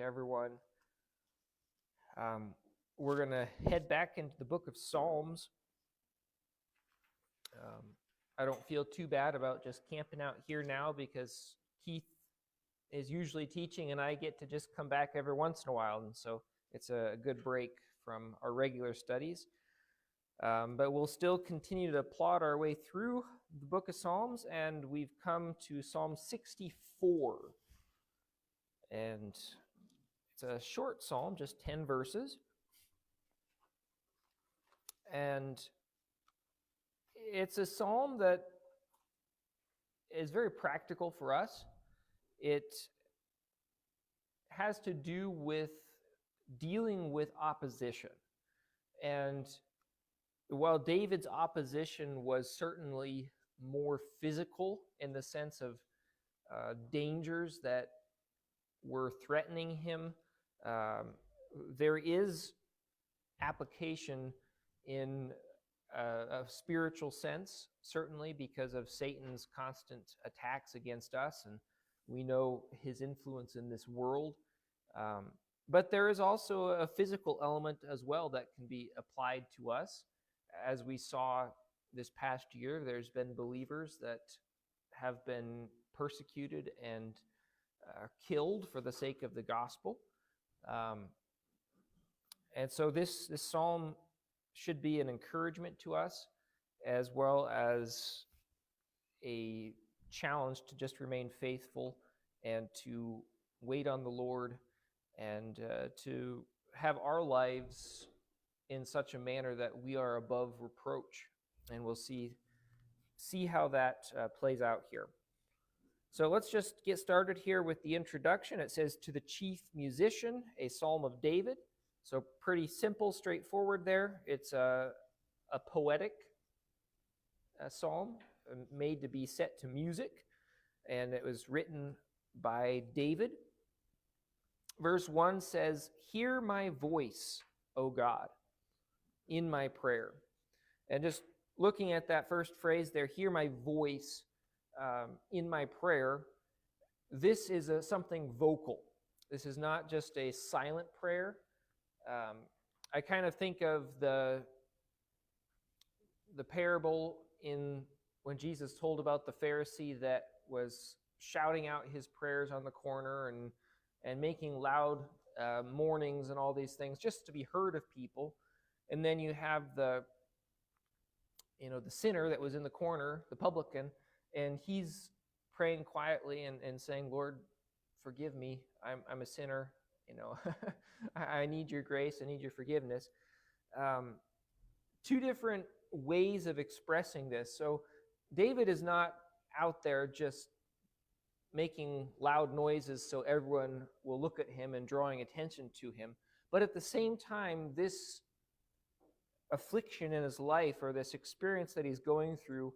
to everyone. We're going to head back into the book of Psalms. I don't feel too bad about just camping out here now because Keith is usually teaching and I get to just come back every once in a while. And so it's a good break from our regular studies. But we'll still continue to plod our way through the book of Psalms, and we've come to Psalm 64. And it's a short psalm, just 10 verses. And it's a psalm that is very practical for us. It has to do with dealing with opposition. And while David's opposition was certainly more physical in the sense of dangers that were threatening him, there is application in a spiritual sense, certainly because of Satan's constant attacks against us, and we know his influence in this world. But there is also a physical element as well that can be applied to us. As we saw this past year, there's been believers that have been persecuted and killed for the sake of the gospel. And so this psalm should be an encouragement to us, as well as a challenge to just remain faithful and to wait on the Lord and to have our lives in such a manner that we are above reproach. And we'll see how that plays out here. So let's just get started here with the introduction. It says, "To the chief musician, a psalm of David." So pretty simple, straightforward there. It's a poetic psalm made to be set to music, and it was written by David. Verse 1 says, "Hear my voice, O God, in my prayer." And just looking at that first phrase there, "hear my voice in my prayer," this is something vocal. This is not just a silent prayer. I kind of think of the parable when Jesus told about the Pharisee that was shouting out his prayers on the corner and making loud mournings and all these things just to be heard of people. And then you have the sinner that was in the corner, the publican, and he's praying quietly and saying, "Lord, forgive me. I'm a sinner. I need your grace. I need your forgiveness." Two different ways of expressing this. So David is not out there just making loud noises so everyone will look at him and drawing attention to him. But at the same time, this affliction in his life, or this experience that he's going through,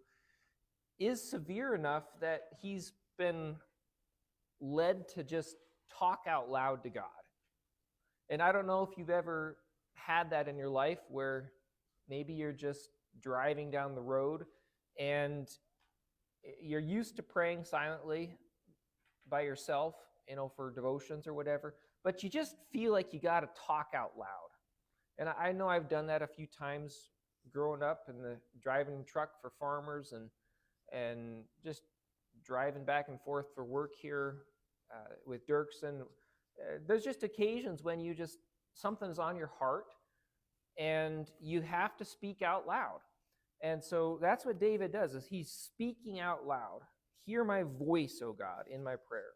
is severe enough that he's been led to just talk out loud to God. And I don't know if you've ever had that in your life where maybe you're just driving down the road and you're used to praying silently by yourself, for devotions or whatever, but you just feel like you got to talk out loud. And I know I've done that a few times growing up in the driving truck for farmers and just driving back and forth for work here with Dirksen. There's just occasions when something's on your heart and you have to speak out loud. And so that's what David does, is he's speaking out loud. "Hear my voice, O God, in my prayer.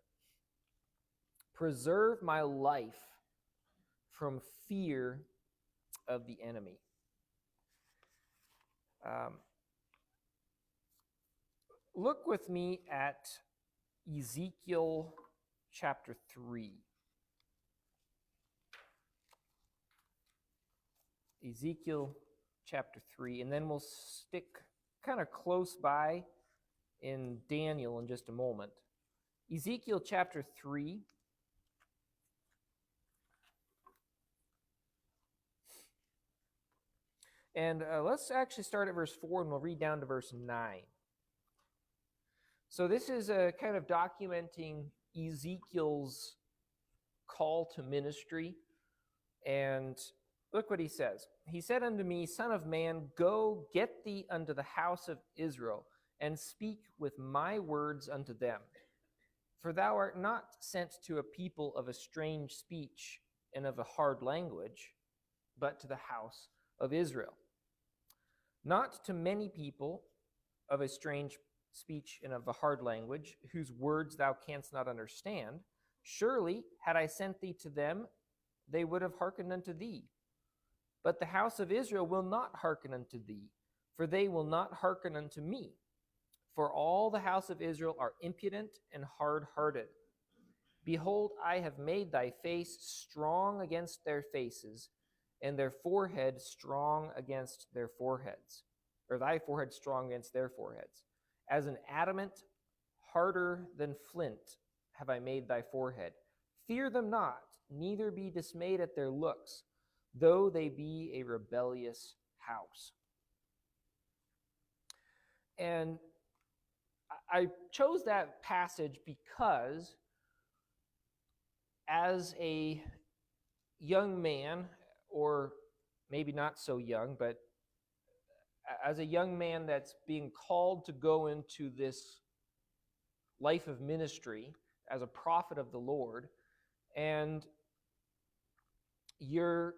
Preserve my life from fear of the enemy." Look with me at Ezekiel chapter 3. Ezekiel chapter 3, and then we'll stick kind of close by in Daniel in just a moment. Ezekiel chapter 3. And let's actually start at verse 4, and we'll read down to verse 9. So this is kind of documenting Ezekiel's call to ministry. And look what he says. He said unto me, Son of man, go get thee unto the house of Israel, and speak with my words unto them. For thou art not sent to a people of a strange speech and of a hard language, but to the house of Israel. Not to many people of a strange speech and of a hard language, whose words thou canst not understand. Surely, had I sent thee to them, they would have hearkened unto thee. But the house of Israel will not hearken unto thee, for they will not hearken unto me. For all the house of Israel are impudent and hard-hearted. Behold, I have made thy face strong against their faces, and their forehead strong against their foreheads, or thy forehead strong against their foreheads. As an adamant, harder than flint, have I made thy forehead. Fear them not, neither be dismayed at their looks, though they be a rebellious house. And I chose that passage because as a young man, or maybe not so young, but as a young man that's being called to go into this life of ministry as a prophet of the Lord, and you're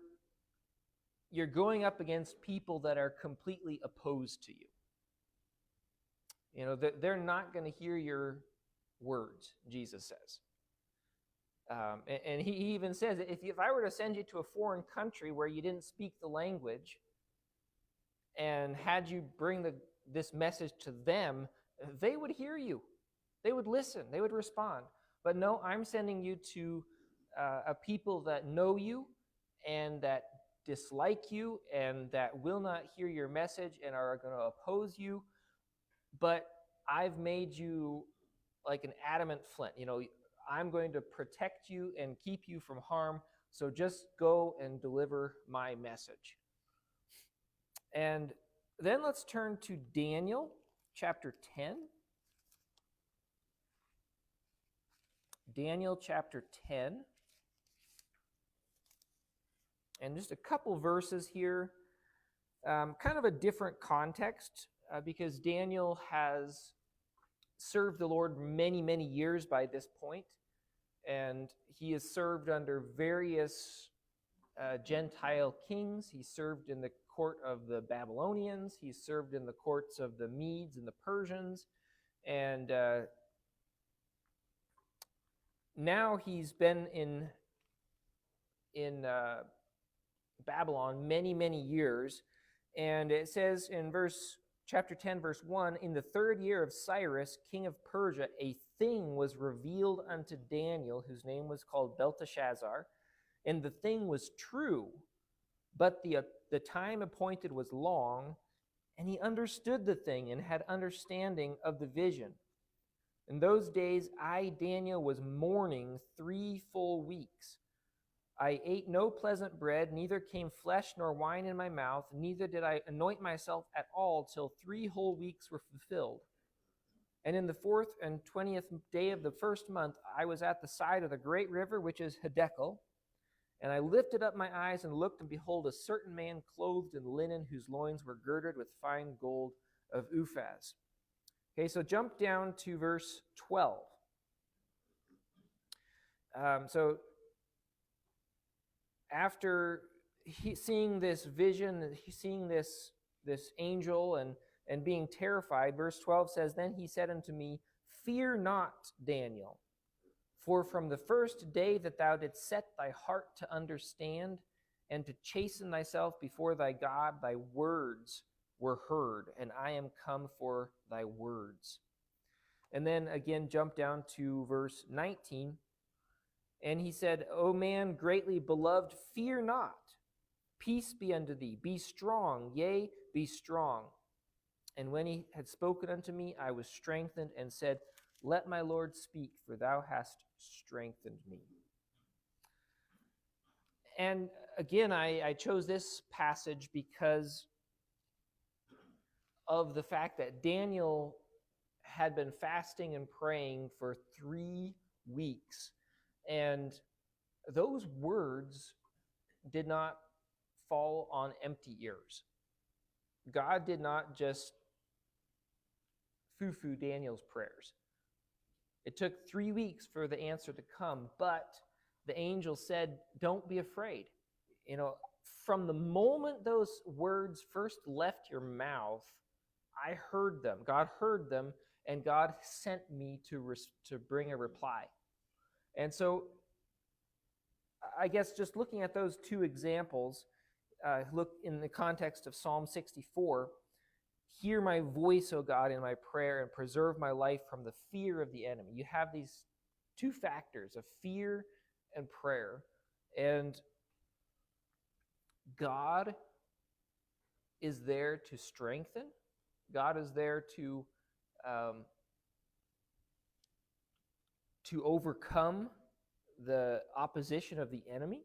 going up against people that are completely opposed to you. You know, they're not going to hear your words, Jesus says. And he even says, if I were to send you to a foreign country where you didn't speak the language, and had you bring this message to them, they would hear you. They would listen. They would respond. But no, I'm sending you to a people that know you and that dislike you and that will not hear your message and are going to oppose you. But I've made you like an adamant flint. You know, I'm going to protect you and keep you from harm. So just go and deliver my message. And then let's turn to Daniel chapter 10. Daniel chapter 10. And just a couple verses here. Kind of a different context because Daniel has served the Lord many, many years by this point. And he has served under various Gentile kings. He served in the court of the Babylonians. He served in the courts of the Medes and the Persians. And now he's been in Babylon many, many years. And it says in chapter 10, verse 1, in the 3rd year of Cyrus, king of Persia, a thing was revealed unto Daniel, whose name was called Belteshazzar. And the thing was true, but the time appointed was long, and he understood the thing and had understanding of the vision. In those days, I, Daniel, was mourning 3 full weeks. I ate no pleasant bread, neither came flesh nor wine in my mouth, neither did I anoint myself at all till 3 whole weeks were fulfilled. And in the 4th and 20th day of the 1st month, I was at the side of the great river, which is Hiddekel. And I lifted up my eyes and looked, and behold, a certain man clothed in linen, whose loins were girded with fine gold of Uphaz. Okay, so jump down to verse 12. So after seeing this vision, seeing this angel and being terrified, verse 12 says, Then he said unto me, Fear not, Daniel, for from the first day that thou didst set thy heart to understand and to chasten thyself before thy God, thy words were heard, and I am come for thy words. And then again, jump down to verse 19. And he said, O man greatly beloved, fear not. Peace be unto thee. Be strong, yea, be strong. And when he had spoken unto me, I was strengthened and said, Let my Lord speak, for thou hast strengthened me. And again, I chose this passage because of the fact that Daniel had been fasting and praying for 3 weeks. And those words did not fall on empty ears. God did not just foo-foo Daniel's prayers. It took 3 weeks for the answer to come, but the angel said, don't be afraid. From the moment those words first left your mouth, I heard them. God heard them, and God sent me to bring a reply. And so I guess just looking at those two examples, look in the context of Psalm 64, hear my voice, O God, in my prayer, and preserve my life from the fear of the enemy. You have these two factors of fear and prayer. And God is there to strengthen. God is there to overcome the opposition of the enemy.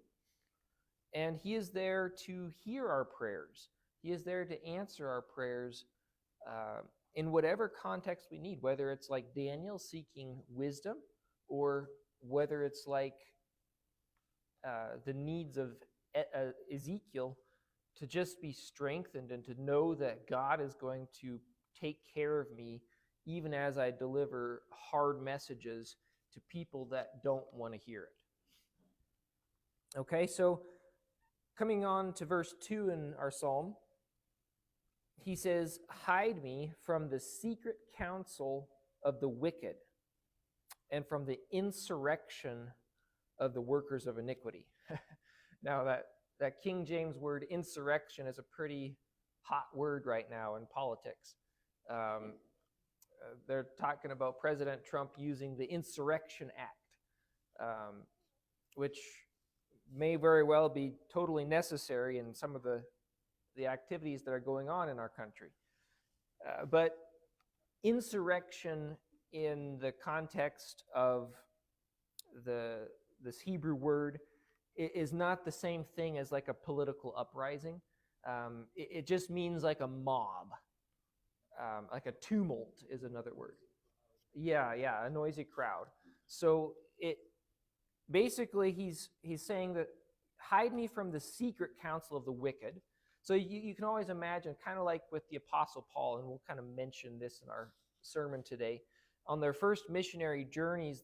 And he is there to hear our prayers. He is there to answer our prayers in whatever context we need, whether it's like Daniel seeking wisdom, or whether it's like the needs of Ezekiel to just be strengthened and to know that God is going to take care of me even as I deliver hard messages to people that don't want to hear it. Okay, so coming on to verse 2 in our psalm, he says, hide me from the secret counsel of the wicked and from the insurrection of the workers of iniquity. Now that King James word insurrection is a pretty hot word right now in politics. They're talking about President Trump using the Insurrection Act, which may very well be totally necessary in some of the activities that are going on in our country. But insurrection in the context of this Hebrew word is not the same thing as like a political uprising. It just means like a mob. Like a tumult is another word. Yeah, a noisy crowd. So it basically he's saying that hide me from the secret counsel of the wicked. So you can always imagine, kind of like with the Apostle Paul, and we'll kind of mention this in our sermon today. On their first missionary journeys,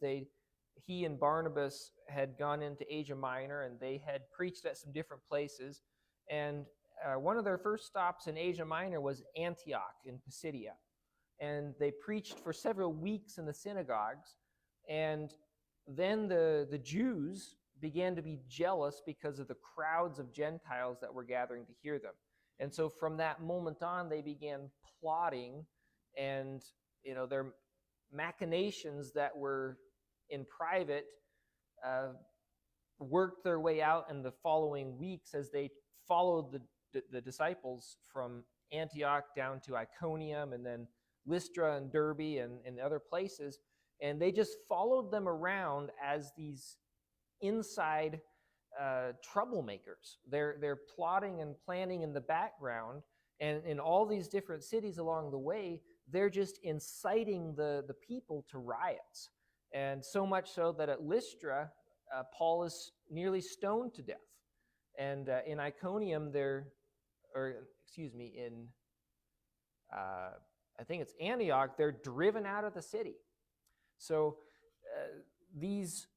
he and Barnabas had gone into Asia Minor, and they had preached at some different places. And one of their first stops in Asia Minor was Antioch in Pisidia. And they preached for several weeks in the synagogues. And then the Jews began to be jealous because of the crowds of Gentiles that were gathering to hear them. And so from that moment on, they began plotting, and their machinations that were in private worked their way out in the following weeks as they followed the disciples from Antioch down to Iconium, and then Lystra and Derbe and other places. And they just followed them around as these inside troublemakers. They're plotting and planning in the background, and in all these different cities along the way, they're just inciting the people to riots. And so much so that at Lystra, Paul is nearly stoned to death. And in Iconium, I think it's Antioch, they're driven out of the city. So these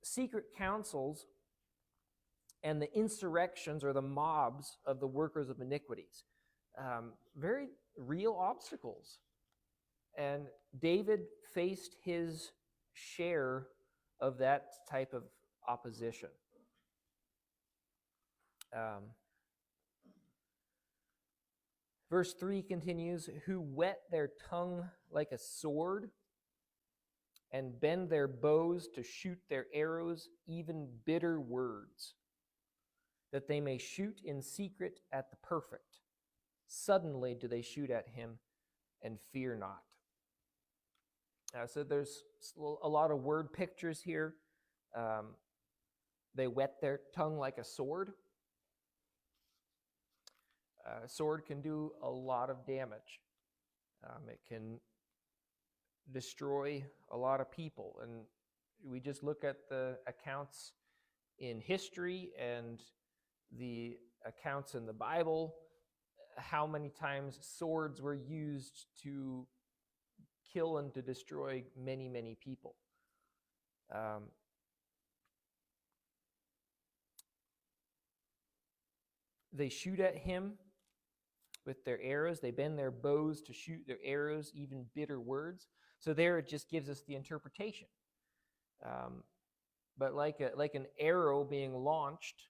secret councils and the insurrections or the mobs of the workers of iniquities, very real obstacles. And David faced his share of that type of opposition. Verse 3 continues, who whet their tongue like a sword and bend their bows to shoot their arrows, even bitter words, that they may shoot in secret at the perfect. Suddenly do they shoot at him and fear not. So there's a lot of word pictures here. They whet their tongue like a sword. A sword can do a lot of damage. It can destroy a lot of people. And we just look at the accounts in history and the accounts in the Bible, how many times swords were used to kill and to destroy many, many people. They shoot at him with their arrows. They bend their bows to shoot their arrows, even bitter words. So there it just gives us the interpretation. But like an arrow being launched,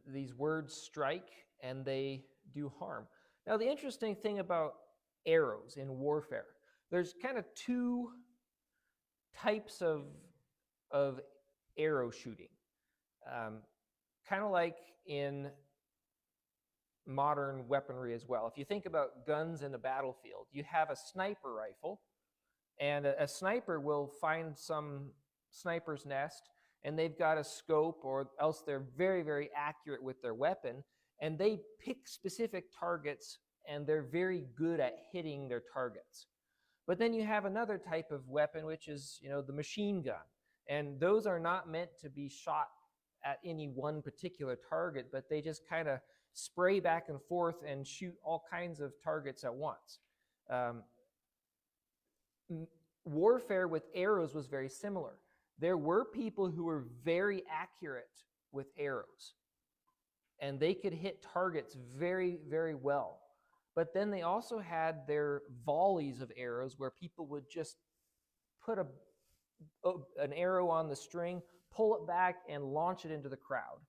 these words strike and they do harm. Now, the interesting thing about arrows in warfare, there's kind of two types of arrow shooting. Kind of like in modern weaponry as well. If you think about guns in a battlefield, you have a sniper rifle, and a sniper will find some sniper's nest, and they've got a scope, or else they're very, very accurate with their weapon, and they pick specific targets, and they're very good at hitting their targets. But then you have another type of weapon, which is, the machine gun. And those are not meant to be shot at any one particular target, but they just kind of spray back and forth and shoot all kinds of targets at once. Warfare with arrows was very similar. There were people who were very accurate with arrows, and they could hit targets very, very well. But then they also had their volleys of arrows where people would just put an arrow on the string, pull it back, and launch it into the crowd.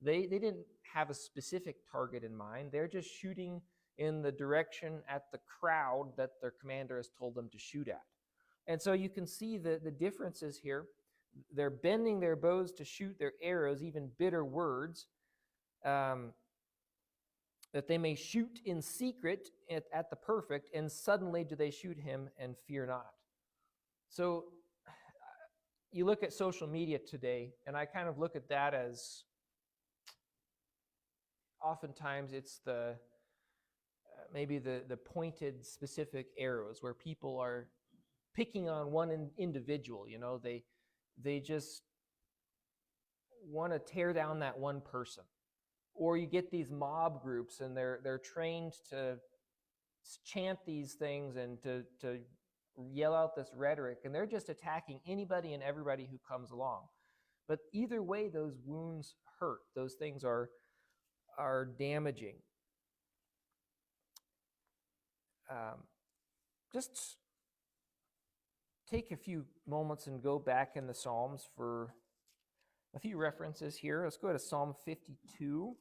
They didn't have a specific target in mind. They're just shooting in the direction at the crowd that their commander has told them to shoot at. And so you can see the differences here. They're bending their bows to shoot their arrows, even bitter words, that they may shoot in secret at the perfect, and suddenly do they shoot him and fear not. So you look at social media today, and I kind of look at that as oftentimes it's maybe the pointed specific arrows where people are picking on one individual. They just want to tear down that one person. Or you get these mob groups, and they're trained to chant these things and to yell out this rhetoric, and they're just attacking anybody and everybody who comes along. But either way, those wounds hurt. Those things are damaging. Just take a few moments and go back in the Psalms for a few references here. Let's go to Psalm 52.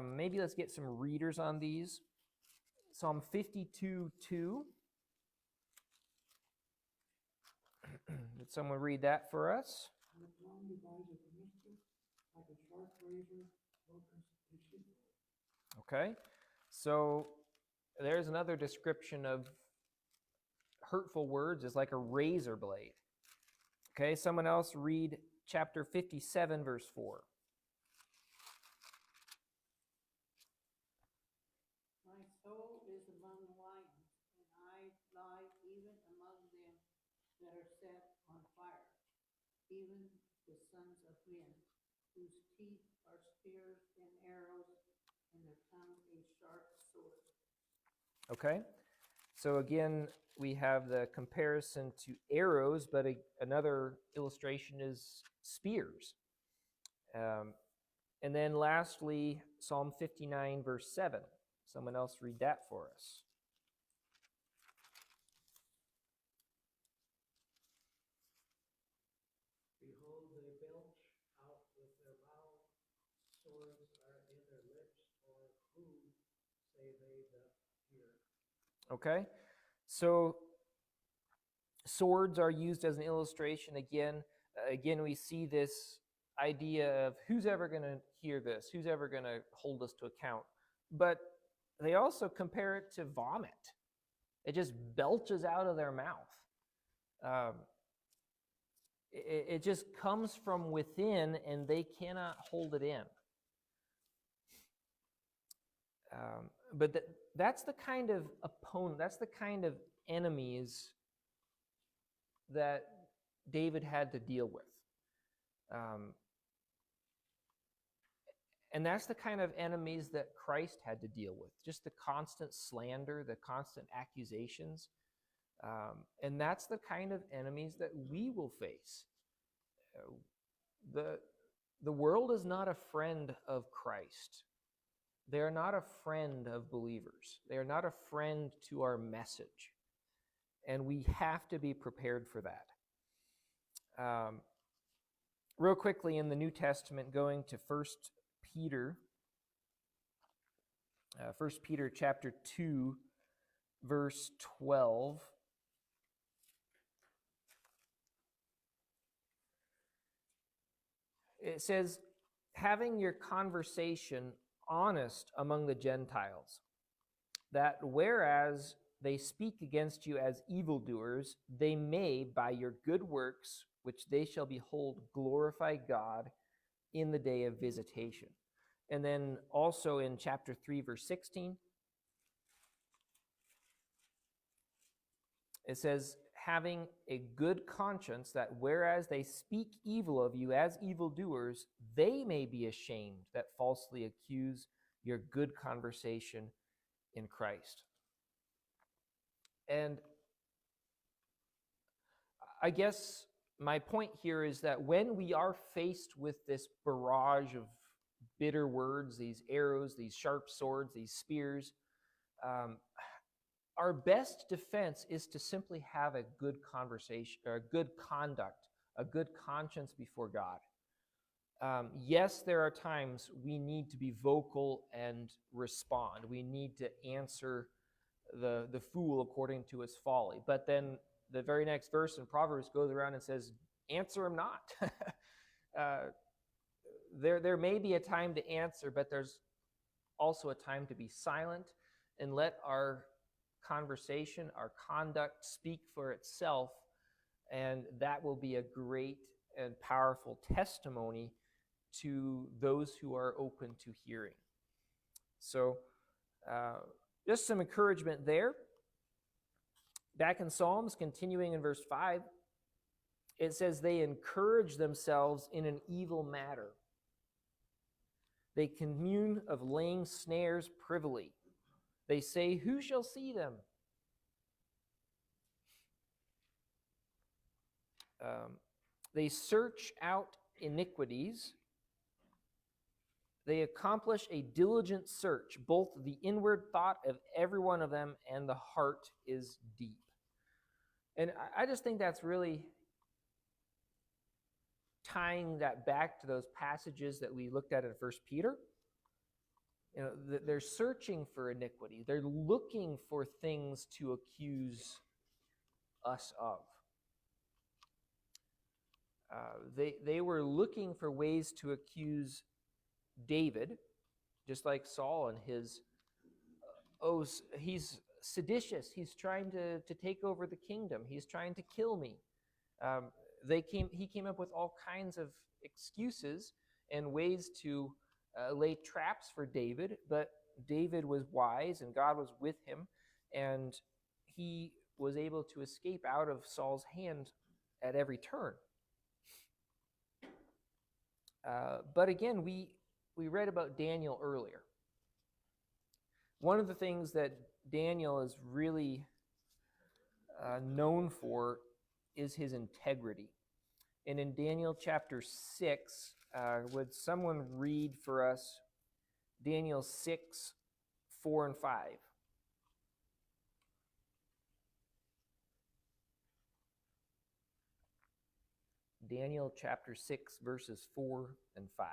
Maybe let's get some readers on these. Psalm 52:2. Did someone read that for us? Okay, so there's another description of hurtful words is like a razor blade. Okay, someone else read chapter 57, verse 4. My soul is among lions, and I lie even among them that are set on fire, even the sons of men, whose teeth are spears and arrows, and their tongue a sharp sword. Okay, so again, we have the comparison to arrows, but another illustration is spears. And then lastly, Psalm 59, verse 7. Someone else read that for us. Behold, they belch out with their mouth, swords are in their lips, or who say they that hear. Okay, so swords are used as an illustration again. Again, we see this idea of who's ever going to hear this? Who's ever going to hold us to account? But they also compare it to vomit. It just belches out of their mouth. It just comes from within, and they cannot hold it in. But that's the kind of opponent, that's the kind of enemies that David had to deal with. And that's the kind of enemies that Christ had to deal with, just the constant slander, the constant accusations. And that's the kind of enemies that we will face. The world is not a friend of Christ. They are not a friend of believers. They are not a friend to our message. And we have to be prepared for that. Real quickly in the New Testament, going to 1 Peter. 1 Peter chapter 2, verse 12. It says, having your conversation honest among the Gentiles, that whereas they speak against you as evildoers, they may, by your good works, which they shall behold, glorify God in the day of visitation. And then also in chapter 3, verse 16, it says, having a good conscience, that whereas they speak evil of you as evildoers, they may be ashamed that falsely accuse your good conversation in Christ. And I guess my point here is that when we are faced with this barrage of bitter words, these arrows, these sharp swords, these spears, our best defense is to simply have a good conversation, or a good conduct, a good conscience before God. Yes, there are times we need to be vocal and respond. We need to answer the fool according to his folly. But then the very next verse in Proverbs goes around and says, answer him not. There may be a time to answer, but there's also a time to be silent and let our conversation, our conduct speak for itself, and that will be a great and powerful testimony to those who are open to hearing. So just some encouragement there. Back in Psalms, continuing in verse 5, it says, they encourage themselves in an evil matter. They commune of laying snares privily. They say, who shall see them? They search out iniquities. They accomplish a diligent search. Both the inward thought of every one of them and the heart is deep. And I just think that's really tying that back to those passages that we looked at in 1 Peter. You know, they're searching for iniquity. They're looking for things to accuse us of. They were looking for ways to accuse David, just like Saul and his, he's seditious. He's trying to take over the kingdom. He's trying to kill me. He came up with all kinds of excuses and ways to lay traps for David, but David was wise and God was with him, and he was able to escape out of Saul's hand at every turn. But again, we read about Daniel earlier. One of the things that Daniel is really known for is his integrity. And in Daniel chapter 6, would someone read for us Daniel 6, 4 and 5? Daniel chapter 6, verses 4 and 5.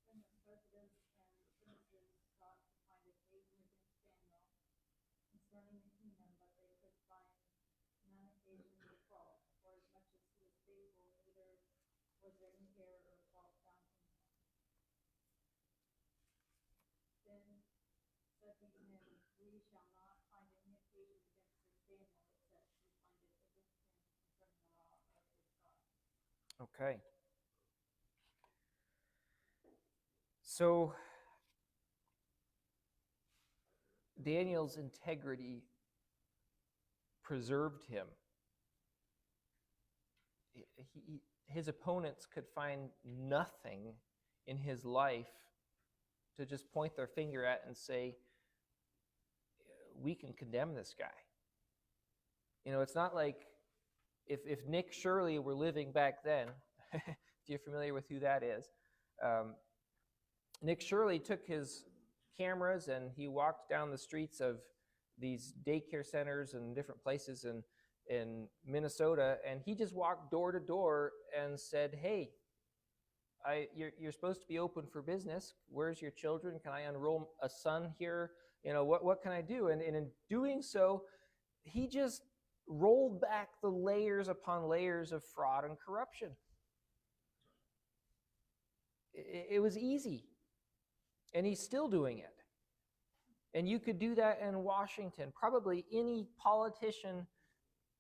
When the presidents and princes sought to find occasion against Daniel concerning the kingdom, but they could find none occasion to fault, for as much as he was faithful, neither was there any error or fault found in him. Then said these men, we shall not find any occasion against this Daniel, except we find it against him concerning the law of his God. Okay. So Daniel's integrity preserved him. His opponents could find nothing in his life to just point their finger at and say, we can condemn this guy. You know, it's not like if Nick Shirley were living back then, if you're familiar with who that is, Nick Shirley took his cameras and he walked down the streets of these daycare centers and different places in Minnesota, and he just walked door to door and said, hey, you're supposed to be open for business. Where's your children? Can I enroll a son here? You know, what can I do? And in doing so, he just rolled back the layers upon layers of fraud and corruption. It was easy. And he's still doing it. And you could do that in Washington. Probably any politician,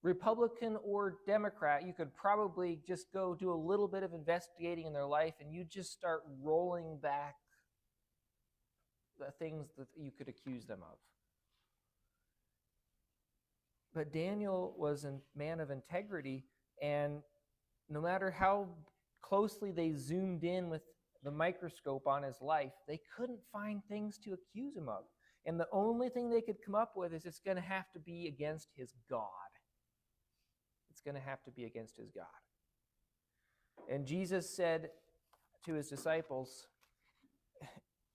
Republican or Democrat, you could probably just go do a little bit of investigating in their life and you just start rolling back the things that you could accuse them of. But Daniel was a man of integrity, and no matter how closely they zoomed in with the microscope on his life, they couldn't find things to accuse him of. And the only thing they could come up with is it's going to have to be against his God. It's going to have to be against his God. And Jesus said to his disciples,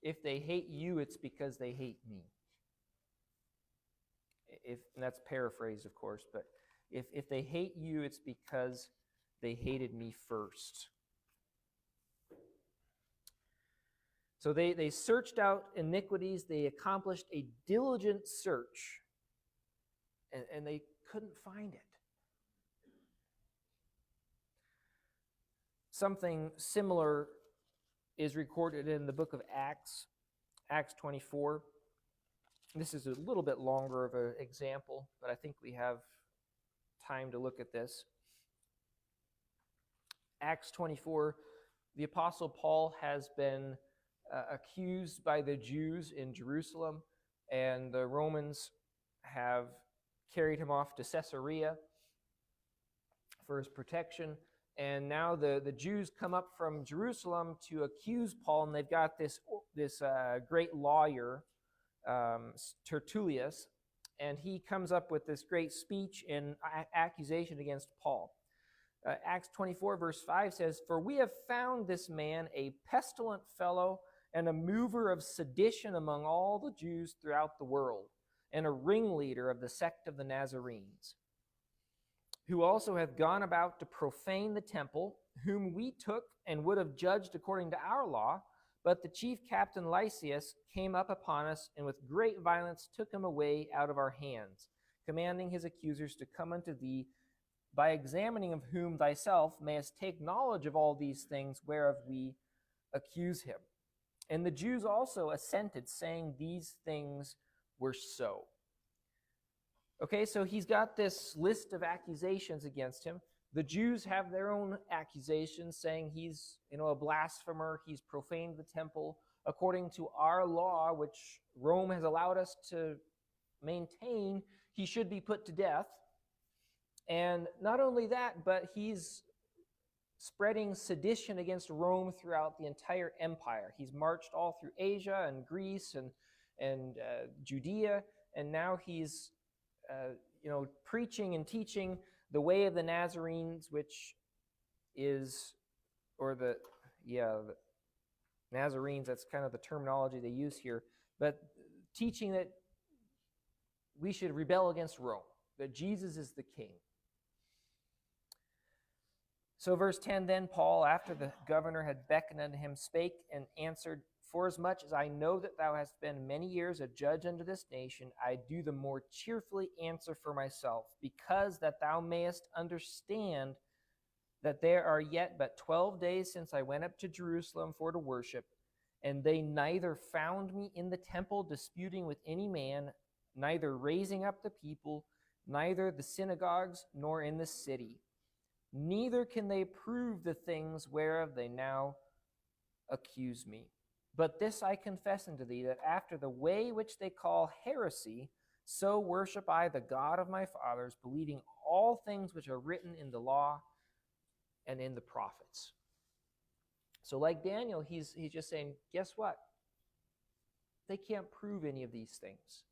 if they hate you, it's because they hate me. And that's paraphrased, of course, but if they hate you, it's because they hated me first. So they searched out iniquities. They accomplished a diligent search, and they couldn't find it. Something similar is recorded in the book of Acts, Acts 24. This is a little bit longer of an example, but I think we have time to look at this. Acts 24, the Apostle Paul has been accused by the Jews in Jerusalem, and the Romans have carried him off to Caesarea for his protection. And now the Jews come up from Jerusalem to accuse Paul, and they've got this great lawyer, Tertullius, and he comes up with this great speech and accusation against Paul. Acts 24 verse 5 says, "For we have found this man a pestilent fellow and a mover of sedition among all the Jews throughout the world, and a ringleader of the sect of the Nazarenes, who also hath gone about to profane the temple, whom we took and would have judged according to our law. But the chief captain Lysias came up upon us, and with great violence took him away out of our hands, commanding his accusers to come unto thee, by examining of whom thyself mayest take knowledge of all these things whereof we accuse him. And the Jews also assented, saying these things were so." Okay, so he's got this list of accusations against him. The Jews have their own accusations, saying he's, a blasphemer, he's profaned the temple. According to our law, which Rome has allowed us to maintain, he should be put to death. And not only that, but he's spreading sedition against Rome throughout the entire empire. He's marched all through Asia and Greece and Judea, and now he's preaching and teaching the way of the Nazarenes, which is, the Nazarenes, that's kind of the terminology they use here, but teaching that we should rebel against Rome, that Jesus is the king. So verse 10, "Then Paul, after the governor had beckoned unto him, spake and answered, Forasmuch as I know that thou hast been many years a judge unto this nation, I do the more cheerfully answer for myself, because that thou mayest understand that there are yet but 12 days since I went up to Jerusalem for to worship, and they neither found me in the temple disputing with any man, neither raising up the people, neither the synagogues, nor in the city. neither can they prove the things whereof they now accuse me. But this I confess unto thee, that after the way which they call heresy, so worship I the God of my fathers, believing all things which are written in the law and in the prophets. So like Daniel, he's just saying, guess what? They can't prove any of these things.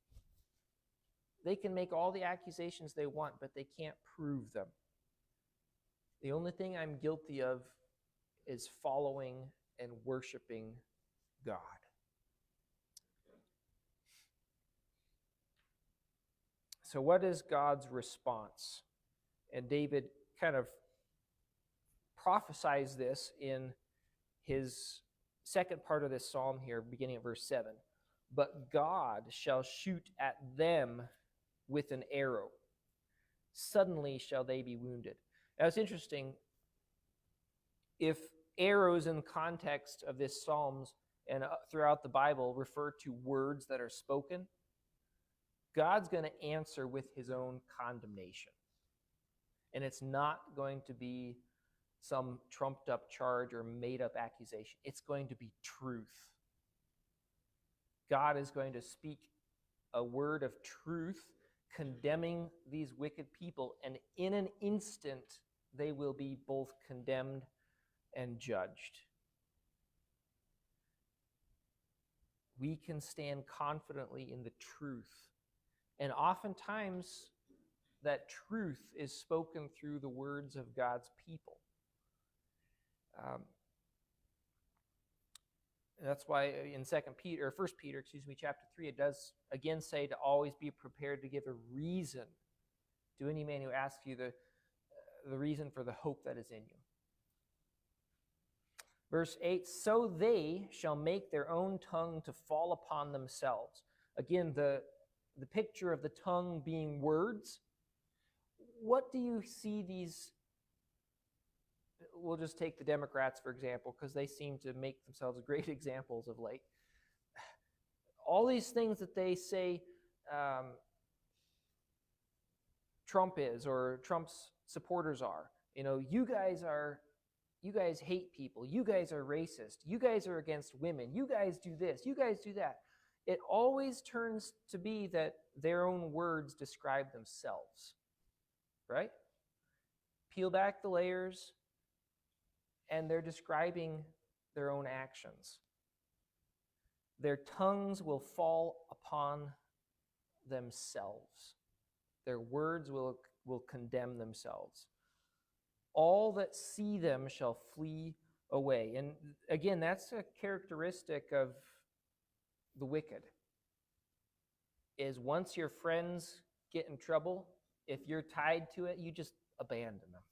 They can make all the accusations they want, but they can't prove them. The only thing I'm guilty of is following and worshiping God. So what is God's response? And David kind of prophesies this in his second part of this psalm here, beginning at verse 7. But God shall shoot at them with an arrow. Suddenly shall they be wounded. Now it's interesting, if arrows in the context of this Psalms and throughout the Bible refer to words that are spoken, God's going to answer with his own condemnation. And it's not going to be some trumped up charge or made up accusation. It's going to be truth. God is going to speak a word of truth condemning these wicked people, and in an instant they will be both condemned and judged. We can stand confidently in the truth, and oftentimes that truth is spoken through the words of God's people. That's why in 1 Peter, chapter 3, it does again say to always be prepared to give a reason to any man who asks you the reason for the hope that is in you. Verse 8, so they shall make their own tongue to fall upon themselves. Again, the picture of the tongue being words. What do you see these? We'll just take the Democrats, for example, because they seem to make themselves great examples of late. All these things that they say Trump is, or Trump's supporters are. You guys hate people. You guys are racist. You guys are against women. You guys do this. You guys do that. It always turns to be that their own words describe themselves, right? Peel back the layers, and they're describing their own actions. Their tongues will fall upon themselves. Their words will condemn themselves. All that see them shall flee away. And again, that's a characteristic of the wicked. Is once your friends get in trouble, if you're tied to it, you just abandon them.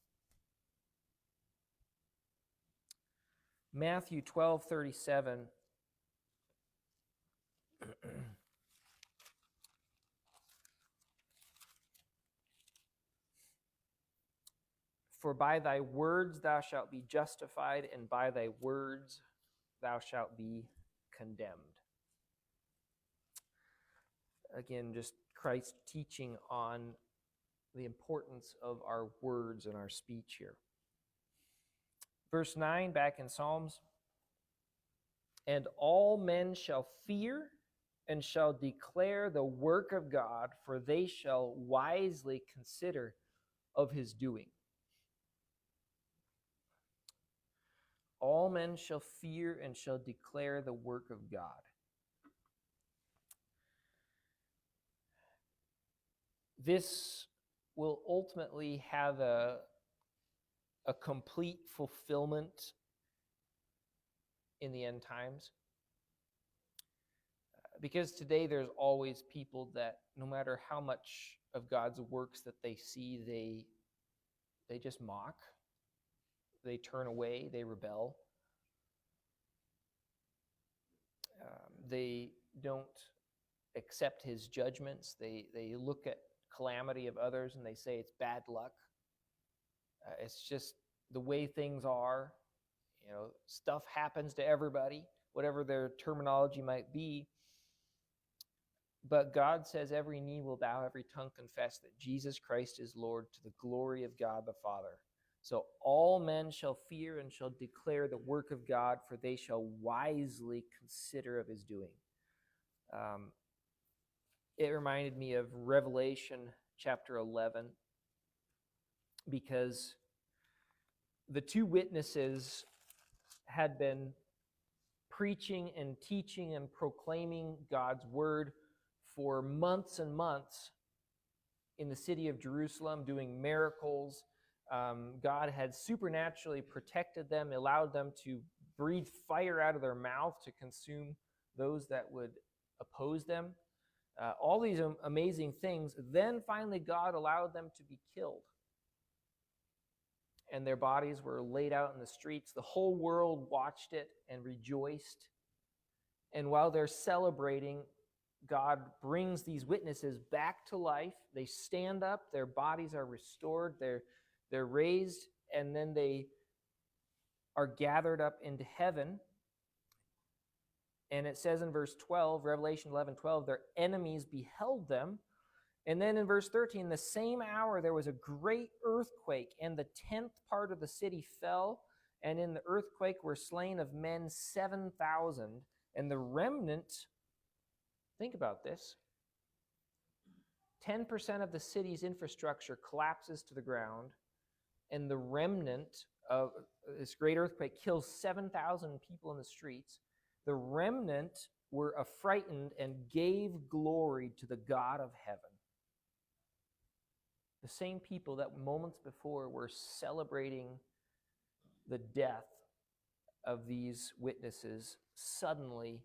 Matthew 12:37. For by thy words thou shalt be justified, and by thy words thou shalt be condemned. Again, just Christ teaching on the importance of our words and our speech here. Verse 9, back in Psalms. And all men shall fear and shall declare the work of God, for they shall wisely consider of his doing. All men shall fear and shall declare the work of God. This will ultimately have a complete fulfillment in the end times. Because today there's always people that no matter how much of God's works that they see, they just mock. They turn away, they rebel. They don't accept his judgments. They look at calamity of others and they say it's bad luck. It's just the way things are. Stuff happens to everybody, whatever their terminology might be. But God says every knee will bow, every tongue confess that Jesus Christ is Lord, to the glory of God the Father. So all men shall fear and shall declare the work of God, for they shall wisely consider of his doing. It reminded me of Revelation chapter 11, because the two witnesses had been preaching and teaching and proclaiming God's word for months and months in the city of Jerusalem, doing miracles. God had supernaturally protected them, allowed them to breathe fire out of their mouth to consume those that would oppose them. All these amazing things. Then finally God allowed them to be killed. And their bodies were laid out in the streets. The whole world watched it and rejoiced. And while they're celebrating, God brings these witnesses back to life. They stand up, their bodies are restored, they're raised, and then they are gathered up into heaven. And it says in verse 12, Revelation 11:12, their enemies beheld them. And then in verse 13, the same hour there was a great earthquake, and the 10th part of the city fell, and in the earthquake were slain of men 7,000, and the remnant, think about this, 10% of the city's infrastructure collapses to the ground, and the remnant of this great earthquake kills 7,000 people in the streets. The remnant were affrighted and gave glory to the God of heaven. The same people that moments before were celebrating the death of these witnesses suddenly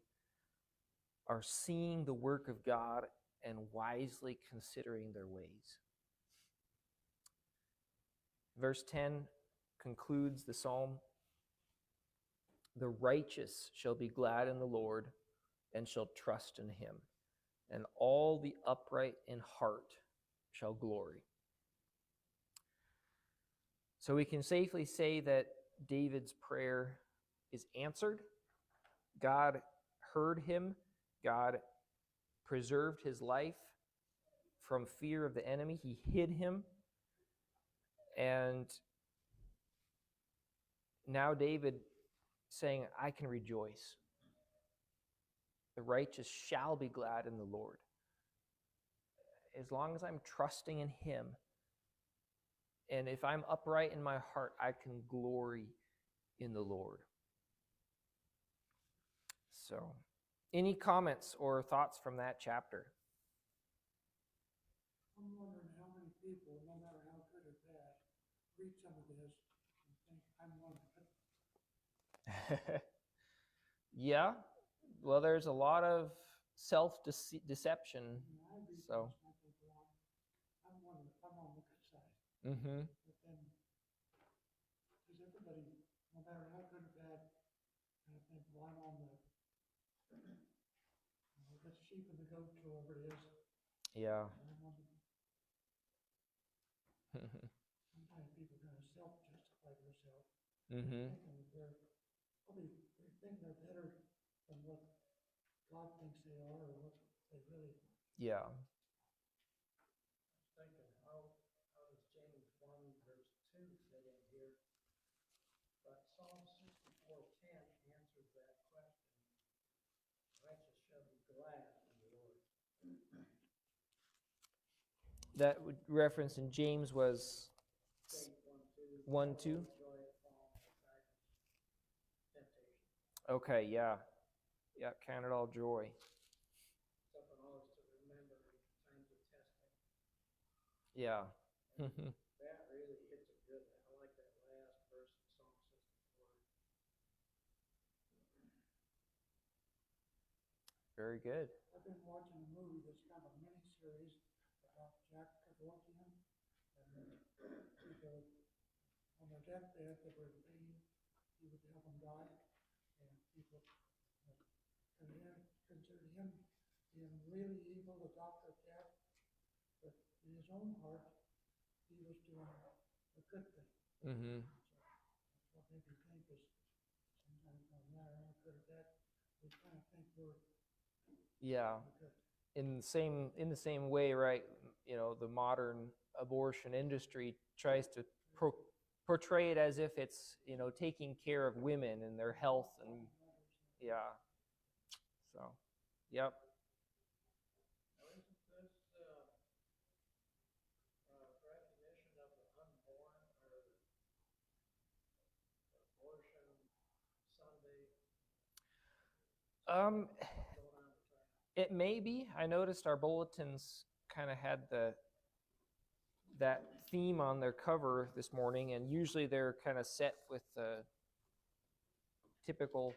are seeing the work of God and wisely considering their ways. Verse 10 concludes the psalm. The righteous shall be glad in the Lord and shall trust in him, and all the upright in heart shall glory. So we can safely say that David's prayer is answered. God heard him. God preserved his life from fear of the enemy. He hid him. And now David saying, I can rejoice. The righteous shall be glad in the Lord. As long as I'm trusting in him, and if I'm upright in my heart, I can glory in the Lord. So, any comments or thoughts from that chapter? I'm wondering how many people, no matter how good or bad, read some of this and think, I'm one of it. Yeah, well, there's a lot of self-deception. I read So. this and I think, well, I'm on the good side. Mm-hmm. But then, because everybody, no matter how good or bad, I think, well, I'm on the sheep and the goat, whoever it is. Yeah. Sometimes people kind of self-justify themselves. Mm-hmm. Thinking that they think they're better than what God thinks they are or what they really are. Yeah. I was thinking, how does James 1 verse 2 fit in here? But Psalm 64:10 answers that question. Righteous shall be glad in the Lord. That reference in James was James 1:2. 1:2. Joy at fall, temptation. Okay, yeah. Yeah, count it all joy. Something always to remember in times of testing. Yeah. That really hits it good. I like that last verse in Psalm 64. Very good. I've been watching a movie that's kind of a mini-series about Jack Kevorkian, and people on their deathbed that were in pain, he would help them die, and people considered him being really evil, the doctor of death, but in his own heart, he was doing a good thing. Mm-hmm. So that's what made me think is sometimes no matter how good or bad, we kind of think we're Yeah. good. In the same way, right? You know, the modern abortion industry tries to portray it as if it's, taking care of women and their health and yeah. So, yep. Now, isn't this recognition of the unborn or abortion Sunday Um, going on the town? it may be. I noticed our bulletins kind of had that theme on their cover this morning, and usually they're kind of set with the typical